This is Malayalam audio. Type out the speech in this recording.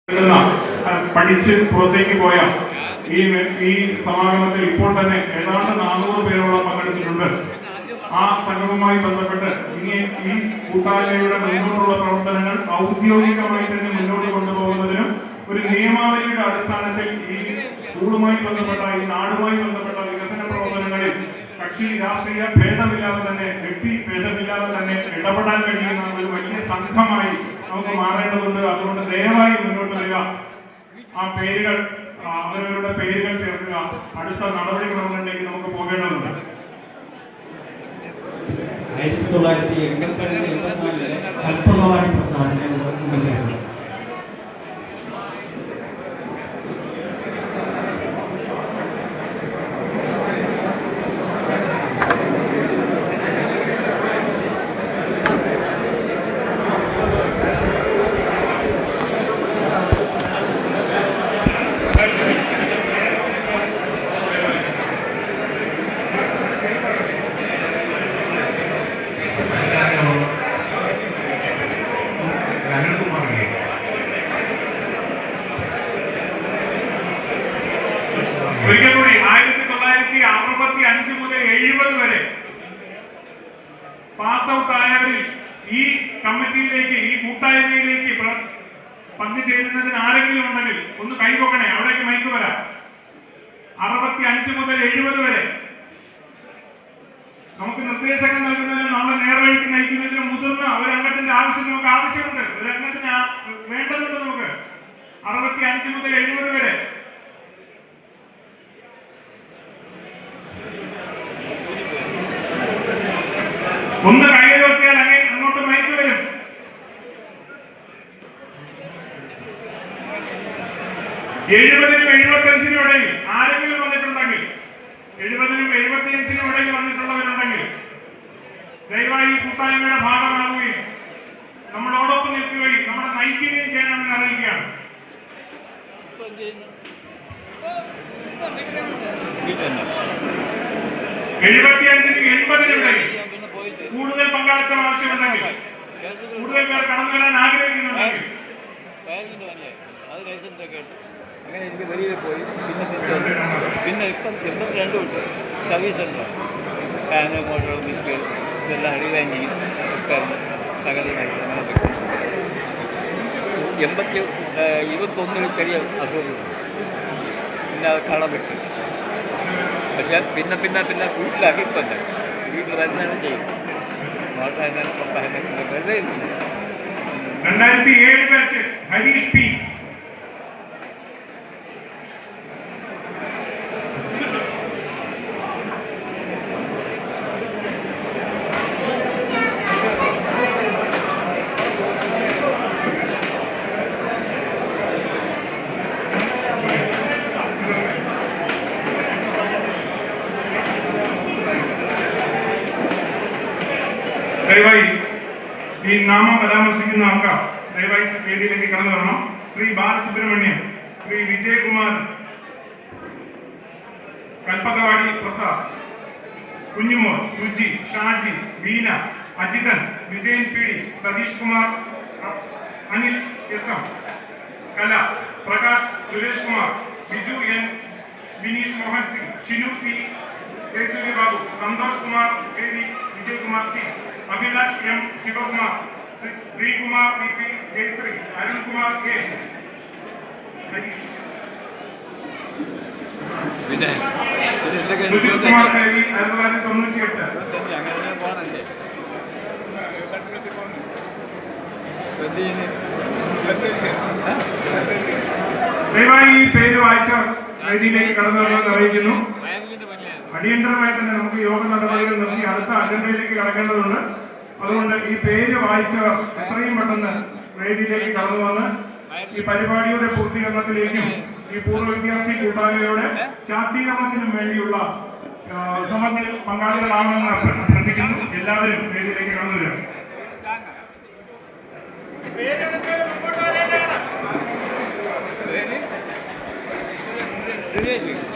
പഠിച്ച് പുറത്തേക്ക് പോയ ഈ സമാഗമത്തിൽ ഇപ്പോൾ തന്നെ ഏതാണ്ട് 400 പേരോളം പങ്കെടുത്തിട്ടുണ്ട്. ആ സംഗമവുമായി ബന്ധപ്പെട്ട് ഈ കൂട്ടായ്മയുടെ മുന്നോട്ടുള്ള പ്രവർത്തനങ്ങൾ ഔദ്യോഗികമായി തന്നെ മുന്നോട്ട് കൊണ്ടുപോകുന്നതിനും ഒരു നിയമാവലിയുടെ അടിസ്ഥാനത്തിൽ ഈ സ്കൂളുമായി ബന്ധപ്പെട്ട ഈ നാടുമായി ബന്ധപ്പെട്ട വികസന പ്രവർത്തനങ്ങളിൽ കക്ഷി രാഷ്ട്രീയ ഭേദമില്ലാതെ തന്നെ വ്യക്തി ഭേദമില്ലാതെ തന്നെ ഇടപെടാൻ കഴിയുന്ന ഒരു വലിയ സംഘമായി നമുക്ക് മാറേണ്ടതുണ്ട്. അതുകൊണ്ട് ദയവായി മുന്നോട്ട് വരിക. ആ പേരുകൾ അവരവരുടെ പേരുകൾ ചേർക്കുക. അടുത്ത നടപടിക്രമങ്ങളിലേക്ക് നമുക്ക് പോകേണ്ടതുണ്ട്. 1982-84 കൽപ്പകവാടി പ്രസാദനെ ഒരിക്കൽ കൂടി 1965 മുതൽ 70 വരെ പാസ് ഔട്ട് ആയവരിൽ ഈ കമ്മിറ്റിയിലേക്ക് ഈ കൂട്ടായ്മയിലേക്ക് പങ്കുചേരുന്നതിന് ആരെങ്കിലും ഉണ്ടെങ്കിൽ ഒന്ന് കൈപൊക്കണേ. അവിടേക്ക് മൈക്ക് വരാം. 65 മുതൽ 70 വരെ നമുക്ക് നിർദ്ദേശങ്ങൾ നൽകുന്നതിനും നമ്മളെ നേർവഴിക്ക് നയിക്കുന്നതിനും മുതിർന്ന ഒരു അംഗത്തിന്റെ ആവശ്യം നമുക്ക് ആവശ്യമുണ്ട്. ഒരു അംഗത്തിന് വേണ്ടതുണ്ട് നമുക്ക്. 65 മുതൽ 70 വരെ ഒന്ന് കൈയുയർത്തിയാൽ അങ്ങോട്ട് മൈക്ക് വരും. എഴുപതിനും 75-നും ഇടയിൽ ആരെങ്കിലും വന്നിട്ടുണ്ടെങ്കിൽ, 70-നും 75-നും ഇടയിൽ വന്നിട്ടുള്ളവരുണ്ടെങ്കിൽ ദയവായി ഈ കൂട്ടായ്മയുടെ ഭാഗമാകുകയും നമ്മളോടൊപ്പം നിൽക്കുകയും നമ്മളെ നയിക്കുകയും ചെയ്യണമെന്ന് അറിയിക്കുകയാണ്. 75-നും 80-നും ഇടയിൽ കൂടുതൽ പങ്കാളിത്തം ആവശ്യമുണ്ടെങ്കിൽ, കൂടുതൽ പേർ കടന്നു വരാൻ ആഗ്രഹിക്കുന്നുണ്ടെങ്കിൽ അങ്ങനെ എനിക്ക് വെളിയിൽ പോയി പിന്നെ ഇപ്പം 82 തൊട്ട് സർവീസ് ഉണ്ടോ ഫാന് മോട്ടോർ മിക്സ് ഇതെല്ലാം റിവൈൻഡ് ചെയ്യും സകലമായിട്ട് അങ്ങനെ 21 ചെറിയ അസുഖങ്ങൾ പിന്നെ അത് കാണാൻ പറ്റും. പക്ഷെ പിന്നെ വീട്ടിലാക്കി ഇപ്പം വീട്ടിൽ വരുന്നതാണ് ചെയ്യും. 2007 ബാച്ച് ഹരീഷ് പി. ദയവായി ഈ നാമം പരാമർശിക്കുന്ന ആൾക്കാർ ദയവായി വേദിയിലേക്ക് കടന്നു വരണം. Shri Balasubramaniam, Shri Vijayakumar, Kalpakavadi Prasad, Kunjumol, Suji, Shaji, Veena, Ajithan, Vijayan P D, Satheesh Kumar, Anil S M, Kala, Prakash, Suresh Kumar, Biju N, Vineesh Mohan Singh, Shinu C, Jayasurya Babu, Santhosh Kumar K D, Vijayakumar T, Abhilash M, Sivakumar, Sreekumar P P, Jayasree, Arunkumar K, Sujithkumar Devi, 1998. ദയവായി ഈ പേര് വായിച്ച വേദിയിലേക്ക് കടന്നു വരണമെന്ന് അറിയിക്കുന്നു. അടിയന്തരമായി തന്നെ നമുക്ക് യോഗ നടപടികൾ നിർത്തി അടുത്ത അജണ്ടയിലേക്ക് കടക്കേണ്ടതുണ്ട്. അതുകൊണ്ട് ഈ പേര് വായിച്ചവർ എത്രയും പെട്ടെന്ന് വേദിയിലേക്ക് കടന്നു വന്ന് ഈ പരിപാടിയുടെ പൂർത്തീകരണത്തിലേക്കും ഈ പൂർവ്വ വിദ്യാർത്ഥി കൂട്ടായ്മയുടെ ശാക്തീകരണത്തിനും വേണ്ടിയുള്ള ശ്രമങ്ങളിൽ പങ്കാളികളാണെന്ന് അഭ്യർത്ഥിക്കുന്നു. എല്ലാവരും വേദിയിലേക്ക് കടന്നു വരിക. Really?